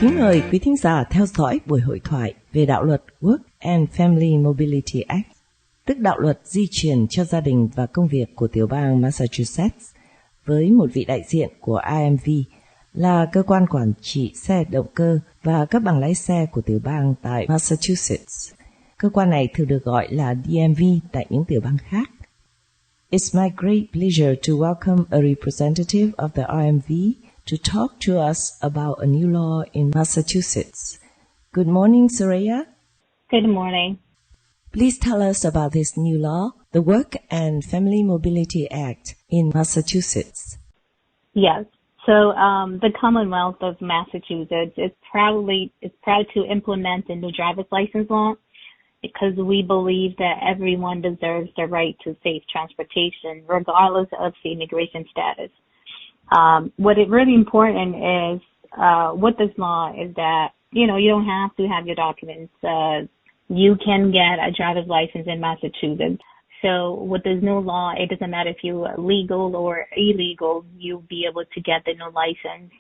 Kính mời quý thính giả theo dõi buổi hội thoại về đạo luật Work and Family Mobility Act, tức đạo luật di chuyển cho gia đình và công việc của tiểu bang Massachusetts, với một vị đại diện của IMV là cơ quan quản trị xe động cơ và cấp bằng lái xe của tiểu bang tại Massachusetts. Cơ quan này thường được gọi là DMV tại những tiểu bang khác. It's my great pleasure to welcome a representative of the IMV to talk to us about a new law in Massachusetts. Good morning, Soraya. Good morning. Please tell us about this new law, the Work and Family Mobility Act in Massachusetts. Yes. So the Commonwealth of Massachusetts is proud to implement the new driver's license law because we believe that everyone deserves the right to safe transportation regardless of the immigration status. What is really important is with this law is that, you don't have to have your documents. You can get a driver's license in Massachusetts. So with this new law, it doesn't matter if you're legal or illegal, you'll be able to get the new license.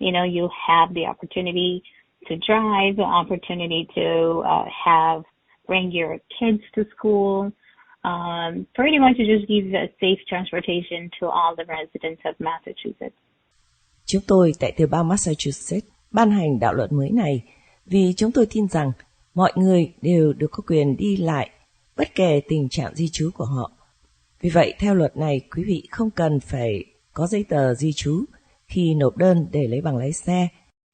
You have the opportunity to drive, the opportunity to bring your kids to school. Pretty much it just gives a safe transportation to all the residents of Massachusetts. Chúng tôi tại tiểu bang Massachusetts ban hành đạo luật mới này vì chúng tôi tin rằng mọi người đều được có quyền đi lại bất kể tình trạng di trú của họ. Vì vậy, theo luật này, quý vị không cần phải có giấy tờ di trú khi nộp đơn để lấy bằng lái xe.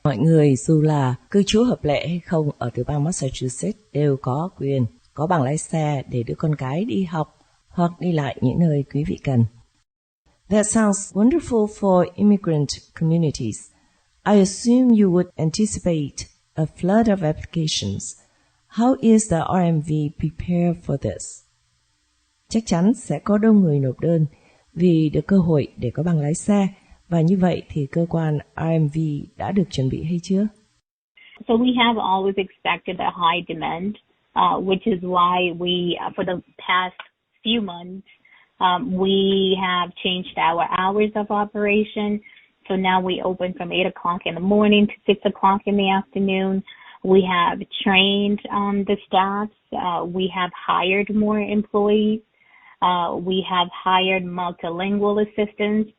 Mọi người dù là cư trú hợp lệ hay không ở tiểu bang Massachusetts đều có quyền có bằng lái xe để đưa con cái đi học hoặc đi lại những nơi quý vị cần. That sounds wonderful for immigrant communities. I assume you would anticipate a flood of applications. How is the RMV prepared for this? Chắc chắn sẽ có đông người nộp đơn vì được cơ hội để có bằng lái xe, và như vậy thì cơ quan RMV đã được chuẩn bị hay chưa? So we have always expected a high demand, which is why we, for the past few months, we have changed our hours of operation. So now we open from 8 o'clock in the morning to 6 o'clock in the afternoon. We have trained the staff. We have hired more employees. We have hired multilingual assistants,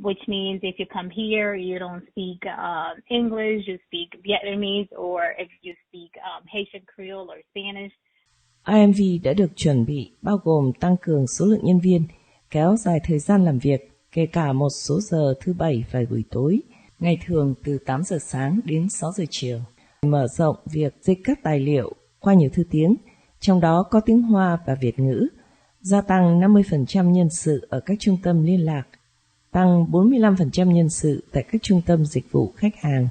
which means if you come here, you don't speak English, you speak Vietnamese, or if you speak Haitian Creole or Spanish. IMV đã được chuẩn bị bao gồm tăng cường số lượng nhân viên, kéo dài thời gian làm việc, kể cả một số giờ thứ Bảy và buổi tối, ngày thường từ 8 giờ sáng đến 6 giờ chiều. Mở rộng việc dịch các tài liệu qua nhiều thứ tiếng, trong đó có tiếng Hoa và Việt ngữ, gia tăng 50% nhân sự ở các trung tâm liên lạc, tăng 45% nhân sự tại các trung tâm dịch vụ khách hàng.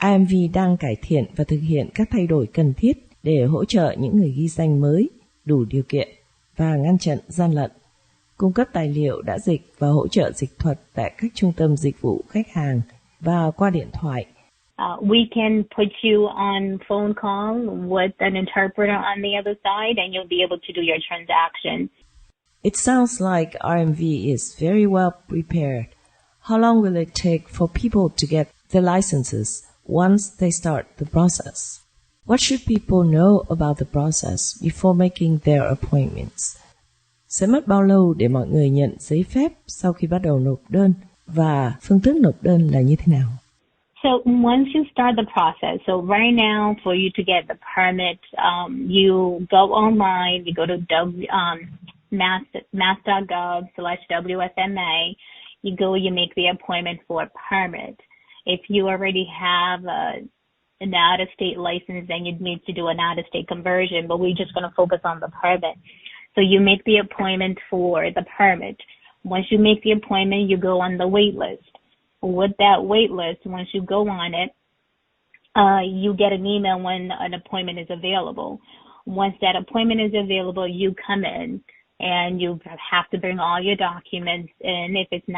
IMV đang cải thiện và thực hiện các thay đổi cần thiết để hỗ trợ những người ghi danh mới đủ điều kiện và ngăn chặn gian lận, cung cấp tài liệu đã dịch và hỗ trợ dịch thuật tại các trung tâm dịch vụ khách hàng và qua điện thoại. We can put you on phone call with an interpreter on the other side and you'll be able to do your transaction. It sounds like RMV is very well prepared. How long will it take for people to get their licenses once they start the process? What should people know about the process before making their appointments? Sẽ mất bao lâu để mọi người nhận giấy phép sau khi bắt đầu nộp đơn, và phương thức nộp đơn là như thế nào? So once you start the process, so right now for you to get the permit, you go online, you go to mass.gov/WFMA, you go, you make the appointment for a permit. If you already have an out-of-state license, then you'd need to do an out-of-state conversion, but we're just going to focus on the permit. So you make the appointment for the permit. Once you make the appointment, you go on the wait list. With that wait list, once you go on it, you get an email when an appointment is available. Once that appointment is available, you come in and you have to bring all your documents in. If it's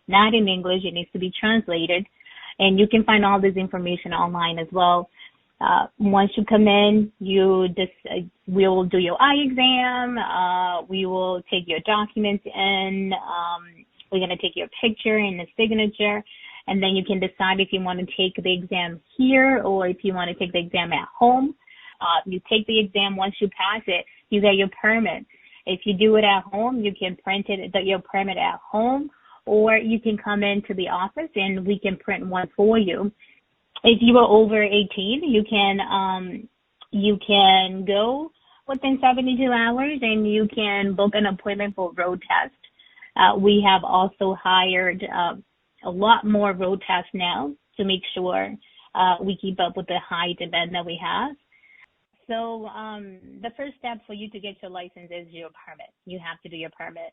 not in English, it needs to be translated. And you can find all this information online as well. Once you come in, we will do your eye exam. We will take your documents in. We're going to take your picture and the signature. And then you can decide if you want to take the exam here or if you want to take the exam at home. You take the exam. Once you pass it, you get your permit. If you do it at home, you can print your permit at home, or you can come into the office and we can print one for you. If you are over 18, you can go within 72 hours and you can book an appointment for road test. We have also hired a lot more road tests now to make sure we keep up with the high demand that we have. So the first step for you to get your license is your permit. You have to do your permit.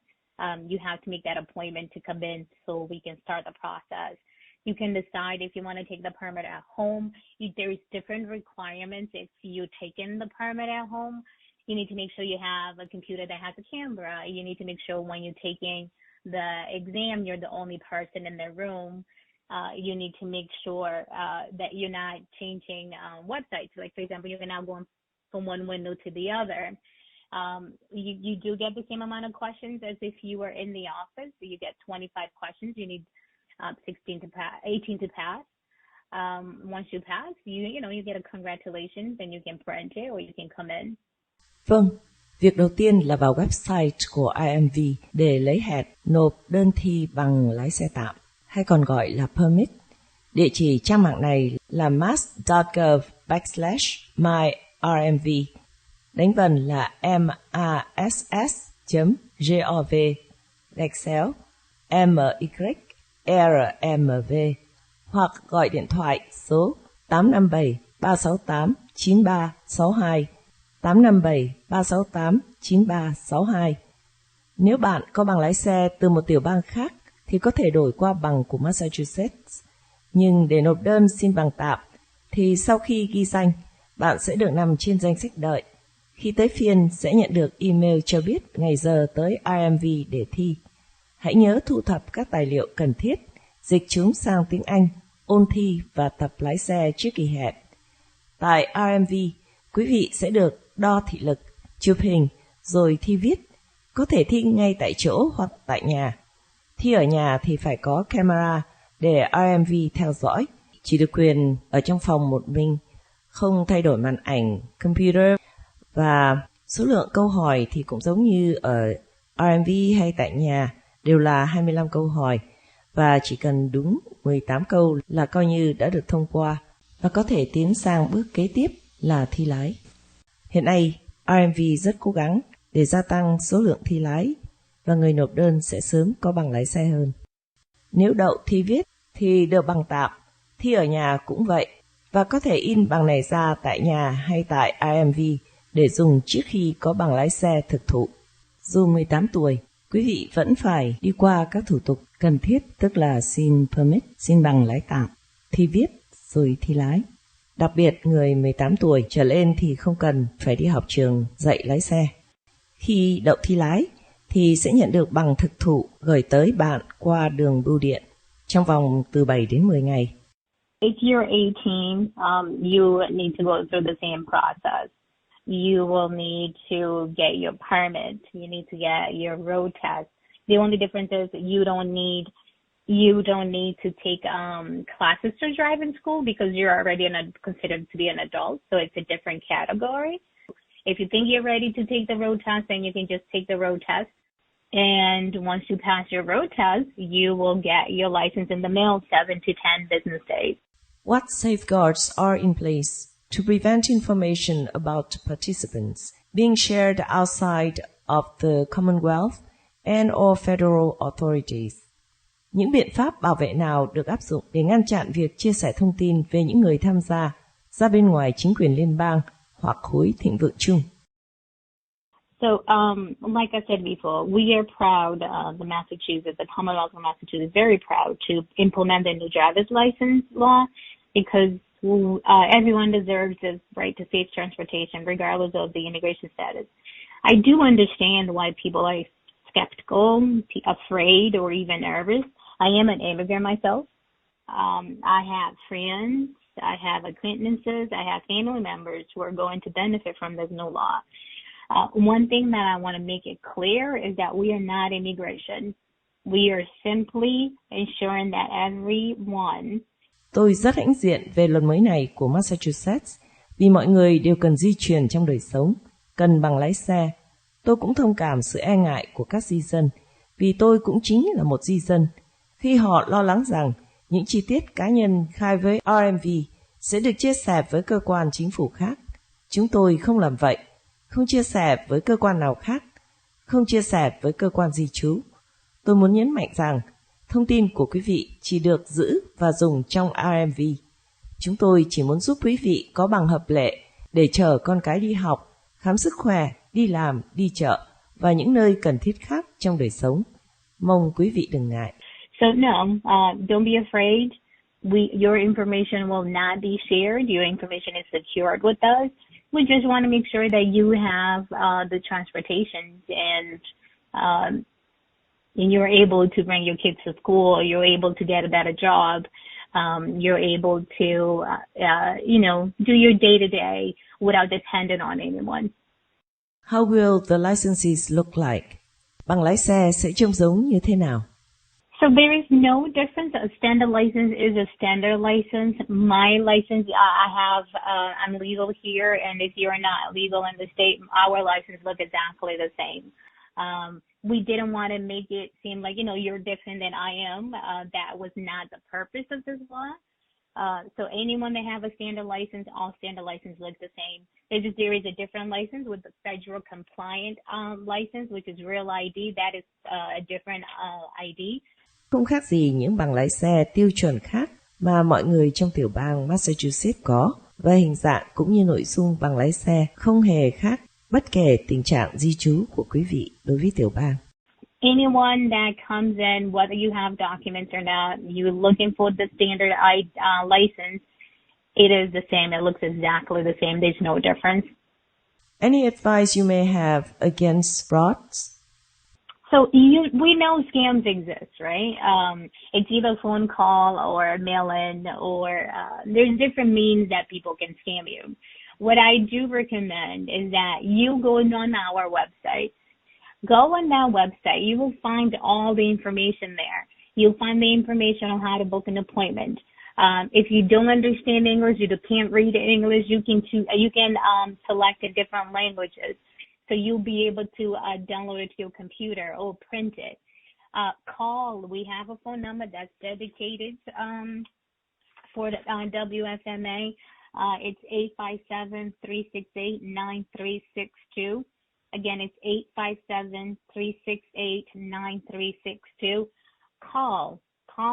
You have to make that appointment to come in so we can start the process. You can decide if you want to take the permit at home. There's different requirements if you're taking the permit at home. You need to make sure you have a computer that has a camera. You need to make sure when you're taking the exam, you're the only person in the room. You need to make sure that you're not changing websites. Like, for example, you're now going from one window to the other. You do get the same amount of questions as if you were in the office. So you get 25 questions. You need 18 to pass. Once you pass, you get a congratulations and you can print it or you can come in. Vâng, việc đầu tiên là vào website của IMV để lấy hẹn nộp đơn thi bằng lái xe tạm, hay còn gọi là permit. Địa chỉ trang mạng này là mass.gov/myrmv. Đánh vần là mass.gov/myrmv hoặc gọi điện thoại số 857-368-9362, 857-368-9362. Nếu bạn có bằng lái xe từ một tiểu bang khác thì có thể đổi qua bằng của Massachusetts. Nhưng để nộp đơn xin bằng tạm thì sau khi ghi danh, bạn sẽ được nằm trên danh sách đợi. Khi tới phiên sẽ nhận được email cho biết ngày giờ tới IMV để thi. Hãy nhớ thu thập các tài liệu cần thiết, dịch chúng sang tiếng Anh, ôn thi và tập lái xe trước kỳ hẹn. Tại IMV, quý vị sẽ được đo thị lực, chụp hình, rồi thi viết. Có thể thi ngay tại chỗ hoặc tại nhà. Thi ở nhà thì phải có camera để IMV theo dõi. Chỉ được quyền ở trong phòng một mình, không thay đổi màn ảnh, computer. Và số lượng câu hỏi thì cũng giống như ở IMV hay tại nhà, đều là 25 câu hỏi. Và chỉ cần đúng 18 câu là coi như đã được thông qua và có thể tiến sang bước kế tiếp là thi lái. Hiện nay, IMV rất cố gắng để gia tăng số lượng thi lái và người nộp đơn sẽ sớm có bằng lái xe hơn. Nếu đậu thi viết thì được bằng tạm, thi ở nhà cũng vậy và có thể in bằng này ra tại nhà hay tại IMV để dùng trước khi có bằng lái xe thực thụ. Dù 18 tuổi, quý vị vẫn phải đi qua các thủ tục cần thiết, tức là xin permit, xin bằng lái tạm, thi viết rồi thi lái. Đặc biệt người 18 tuổi trở lên thì không cần phải đi học trường dạy lái xe. Khi đậu thi lái thì sẽ nhận được bằng thực thụ gửi tới bạn qua đường bưu điện trong vòng từ 7 đến 10 ngày. If you're 18, you need to go through the same process. You will need to get your permit. You need to get your road test. The only difference is you don't need to take classes to drive in school because you're already considered to be an adult, so it's a different category. If you think you're ready to take the road test, then you can just take the road test. And once you pass your road test, you will get your license in the mail 7 to 10 business days. What safeguards are in place to prevent information about participants being shared outside of the Commonwealth and or federal authorities? Những biện pháp bảo vệ nào được áp dụng để ngăn chặn việc chia sẻ thông tin về những người tham gia ra bên ngoài chính quyền liên bang hoặc khối thịnh vượng chung? So, like I said before, we are proud, the Commonwealth of Massachusetts is very proud to implement the new driver's license law because everyone deserves the right to safe transportation regardless of the immigration status. I do understand why people are skeptical, afraid, or even nervous. I am an immigrant myself. I have friends, I have acquaintances, I have family members who are going to benefit from this new law. One thing that I want to make it clear is that we are not immigration. We are simply ensuring that everyone. Tôi rất hãnh diện về luật mới này của Massachusetts vì mọi người đều cần di chuyển trong đời sống, cần bằng lái xe. Tôi cũng thông cảm sự e ngại của các di dân vì tôi cũng chính là một di dân. Khi họ lo lắng rằng những chi tiết cá nhân khai với RMV sẽ được chia sẻ với cơ quan chính phủ khác. Chúng tôi không làm vậy, không chia sẻ với cơ quan nào khác, không chia sẻ với cơ quan di trú. Tôi muốn nhấn mạnh rằng thông tin của quý vị chỉ được giữ và dùng trong RMV. Chúng tôi chỉ muốn giúp quý vị có bằng hợp lệ để chở con cái đi học, khám sức khỏe, đi làm, đi chợ và những nơi cần thiết khác trong đời sống. Mong quý vị đừng ngại. So no, don't be afraid. Your information will not be shared. Your information is secured with us. We just want to make sure that you have the transportation and you're able to bring your kids to school, or you're able to get a better job, you're able to, do your day-to-day without depending on anyone. How will the licenses look like? Bằng lái xe sẽ trông giống như thế nào? So there is no difference. A standard license is a standard license. My license, I'm legal here, and if you're not legal in the state, our license look exactly the same. We didn't want to make it seem like, you're different than I am. That was not the purpose of this law. So anyone that have a standard license, all standard license look the same. There is a different license with the federal compliant license, which is Real ID. That is a different ID. Không khác gì những bằng lái xe tiêu chuẩn khác mà mọi người trong tiểu bang Massachusetts có, và hình dạng cũng như nội dung bằng lái xe không hề khác bất kể tình trạng di trú của quý vị đối với tiểu bang. Anyone that comes in, whether you have documents or not, you're looking for the standard license, it is the same. It looks exactly the same. There's no difference. Any advice you may have against frauds? So we know scams exist, right? It's either phone call or mail-in, or there's different means that people can scam you. What I do recommend is that you go on our website. Go on that website. You will find all the information there. You'll find the information on how to book an appointment. If you don't understand English, you can't read English, you can select a different languages. So you'll be able to download it to your computer or print it. Call. We have a phone number that's dedicated for the WFMA. It's 857-368-9362. Again, it's 857-368-9362. Call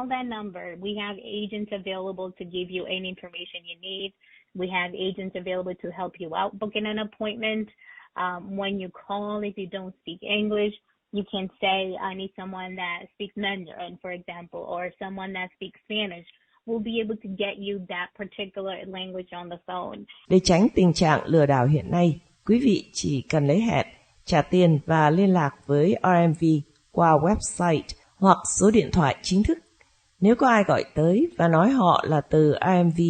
that number. We have agents available to give you any information you need. We have agents available to help you out booking an appointment. When you call, if you don't speak English, you can say, I need someone that speaks Mandarin, for example, or someone that speaks Spanish. We'll be able to get you that particular language on the phone. Để tránh tình trạng lừa đảo hiện nay, quý vị chỉ cần lấy hẹn, trả tiền và liên lạc với RMV qua website hoặc số điện thoại chính thức. Nếu có ai gọi tới và nói họ là từ RMV,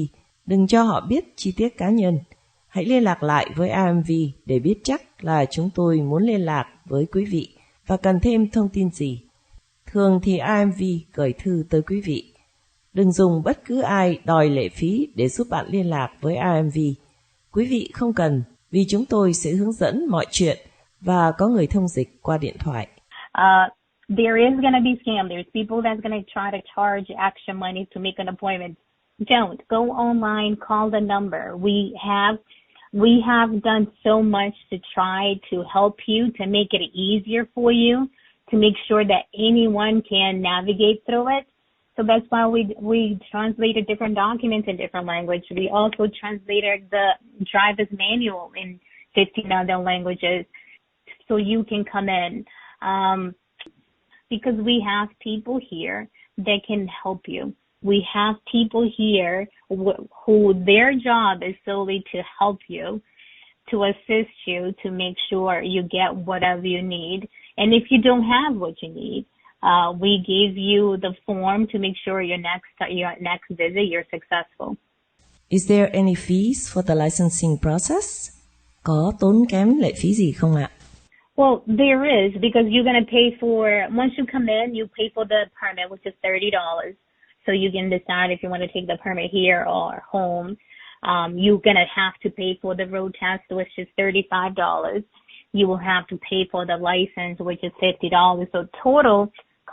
đừng cho họ biết chi tiết cá nhân. Hãy liên lạc lại với RMV để biết chắc là chúng tôi muốn liên lạc với quý vị và cần thêm thông tin gì. Thường thì RMV gửi thư tới quý vị. Đừng dùng bất cứ ai đòi lệ phí để giúp bạn liên lạc với RMV. Quý vị không cần, vì chúng tôi sẽ hướng dẫn mọi chuyện và có người thông dịch qua điện thoại. There is going to be scam. There's people that's going to try to charge extra money to make an appointment. Don't. Go online, call the number. We have done so much to try to help you, to make it easier for you, to make sure that anyone can navigate through it. So that's why we translated different documents in different language. We also translated the driver's manual in 15 other languages so you can come in. Because we have people here that can help you. We have people here who their job is solely to help you, to assist you, to make sure you get whatever you need. And if you don't have what you need, we give you the form to make sure your next visit you're successful. Is there any fees for the licensing process? Có tốn kém lệ phí gì không ạ? Well, there is, because you're going to pay for, once you come in, you pay for the permit, which is $30. So you can decide if you want to take the permit here or home. You're going to have to pay for the road test, which is $35. You will have to pay for the license, which is $50. So total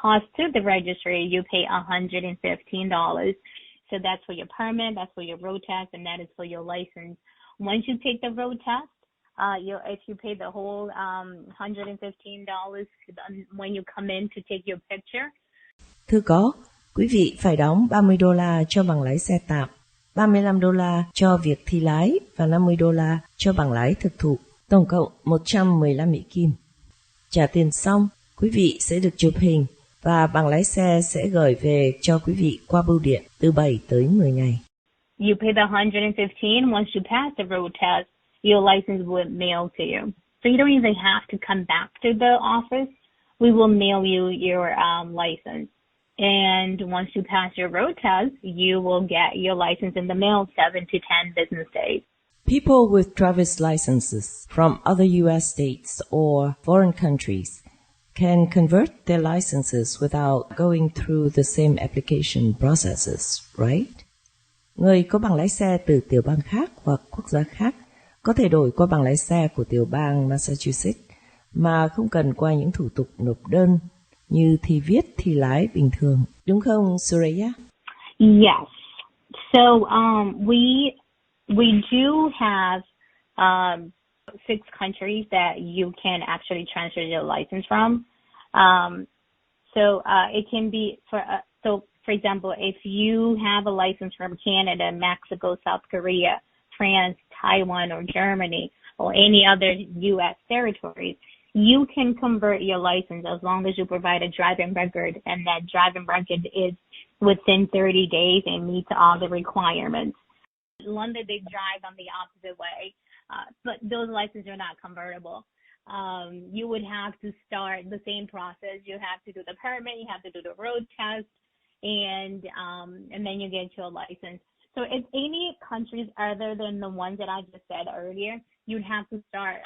cost to the registry, you pay $115. So that's for your permit, that's for your road test, and that is for your license. Once you take the road test, if you pay the whole $115 when you come in to take your picture. Thưa có, quý vị phải đóng $30 cho bằng lái xe tạm, $35 cho việc thi lái và $50 cho bằng lái thực thụ, tổng cộng 115 Mỹ Kim. Trả tiền xong, quý vị sẽ được chụp hình và bằng lái xe sẽ gửi về cho quý vị qua bưu điện từ 7 tới 10 ngày. You pay the $115. Once you pass the road test, your license will mail to you. So you don't even have to come back to the office. We will mail you your license. And once you pass your road test, you will get your license in the mail 7 to 10 business days. People with driver's licenses from other U.S. states or foreign countries can convert their licenses without going through the same application processes, right? Người có bằng lái xe từ tiểu bang khác hoặc quốc gia khác có thể đổi qua bằng lái xe của tiểu bang Massachusetts mà không cần qua những thủ tục nộp đơn như thi viết, thi lái bình thường. Đúng không, Surya? Yes. So we do have 6 countries that you can actually transfer your license from. It can be for example, if you have a license from Canada, Mexico, South Korea, France, Taiwan, or Germany, or any other U.S. territories, you can convert your license as long as you provide a driving record, and that driving record is within 30 days and meets all the requirements. In London, they drive on the opposite way, but those licenses are not convertible. You would have to start the same process. You have to do the permit, you have to do the road test, and then you get your license. So if any countries other than the ones that I just said earlier, you'd have to start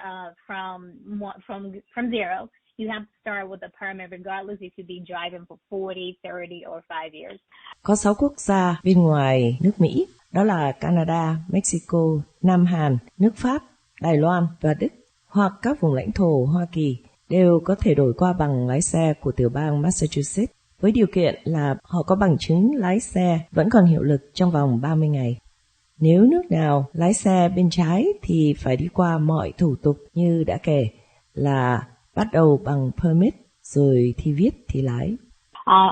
from zero. You have to start with a permit regardless if you be driving for 40, 30, or 5 years. Có 6 quốc gia bên ngoài nước Mỹ, đó là Canada, Mexico, Nam Hàn, nước Pháp, Đài Loan và Đức, hoặc các vùng lãnh thổ Hoa Kỳ đều có thể đổi qua bằng lái xe của tiểu bang Massachusetts, với điều kiện là họ có bằng chứng lái xe vẫn còn hiệu lực trong vòng 30 ngày. Nếu nước nào lái xe bên trái thì phải đi qua mọi thủ tục như đã kể, là bắt đầu bằng permit rồi thi viết, thi lái.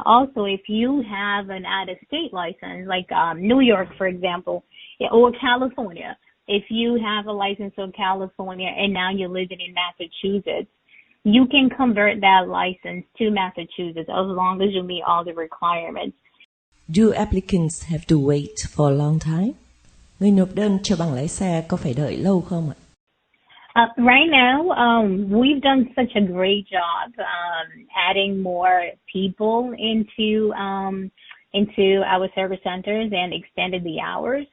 Also, if you have an out-of-state license, like New York, for example, or California, if you have a license from California and now you're living in Massachusetts, you can convert that license to Massachusetts as long as you meet all the requirements. Do applicants have to wait for a long time? Người nộp đơn cho bằng lái xe có phải đợi lâu không ạ? Right now, we've done such a great job adding more people into our service centers and extended the hours.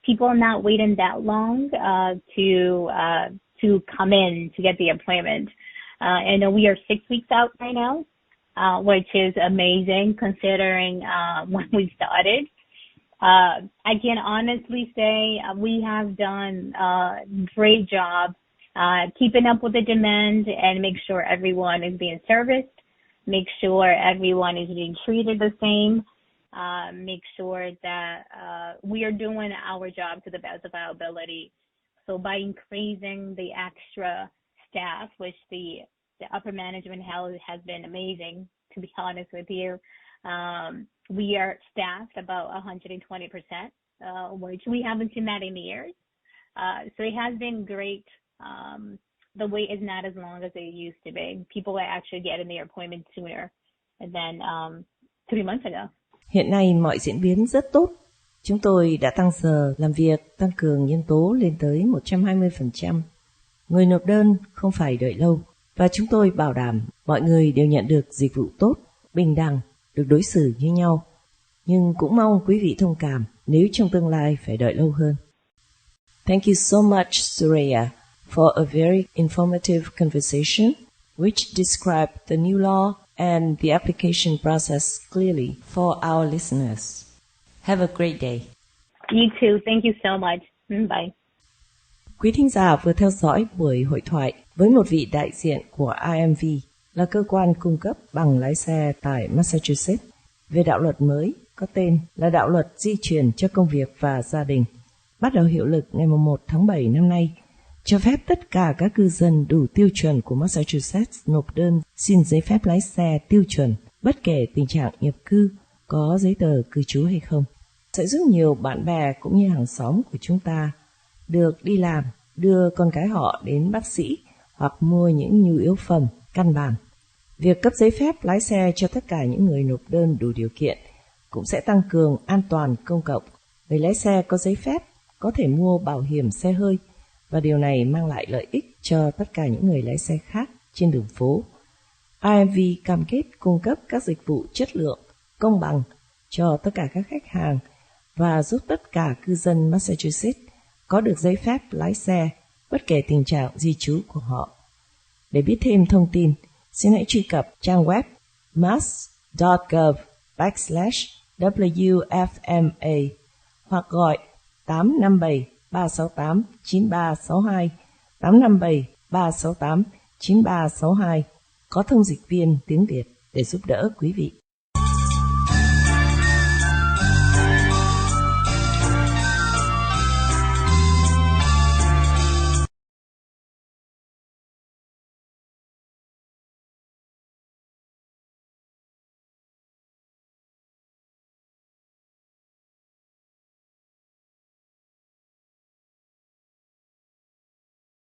People are not waiting that long to come in to get the appointment. And we are 6 weeks out right now, which is amazing considering when we started. I can honestly say we have done a great job keeping up with the demand and make sure everyone is being serviced, make sure everyone is being treated the same, make sure that we are doing our job to the best of our ability. So by increasing the extra staff, which the upper management has been amazing, to be honest with you, we are staffed about 120%, which we haven't seen that in years. So it has been great. The wait is not as long as it used to be. People are actually getting their appointment sooner than 3 months ago. Hiện nay mọi diễn biến rất tốt. Chúng tôi đã tăng giờ làm việc, tăng cường nhân tố lên tới 120%. Người nộp đơn không phải đợi lâu, và chúng tôi bảo đảm mọi người đều nhận được dịch vụ tốt, bình đẳng, được đối xử như nhau. Nhưng cũng mong quý vị thông cảm nếu trong tương lai phải đợi lâu hơn. Thank you so much, Surya, for a very informative conversation which described the new law and the application process clearly for our listeners. Have a great day. You too. Thank you so much. Bye. Quý thính giả vừa theo dõi buổi hội thoại với một vị đại diện của IMV, là cơ quan cung cấp bằng lái xe tại Massachusetts, về đạo luật mới có tên là Đạo luật di chuyển cho công việc và gia đình, bắt đầu hiệu lực ngày 1 tháng 7 năm nay, cho phép tất cả các cư dân đủ tiêu chuẩn của Massachusetts nộp đơn xin giấy phép lái xe tiêu chuẩn, bất kể tình trạng nhập cư, có giấy tờ cư trú hay không. Sẽ giúp nhiều bạn bè cũng như hàng xóm của chúng ta được đi làm, đưa con cái họ đến bác sĩ hoặc mua những nhu yếu phẩm căn bản. Việc cấp giấy phép lái xe cho tất cả những người nộp đơn đủ điều kiện cũng sẽ tăng cường an toàn công cộng. Người lái xe có giấy phép có thể mua bảo hiểm xe hơi, và điều này mang lại lợi ích cho tất cả những người lái xe khác trên đường phố. IMV cam kết cung cấp các dịch vụ chất lượng, công bằng cho tất cả các khách hàng và giúp tất cả cư dân Massachusetts có được giấy phép lái xe bất kể tình trạng di trú của họ. Để biết thêm thông tin, xin hãy truy cập trang web mass.gov/WFMA hoặc gọi 857-368-9362, 857-368-9362, có thông dịch viên tiếng Việt để giúp đỡ quý vị.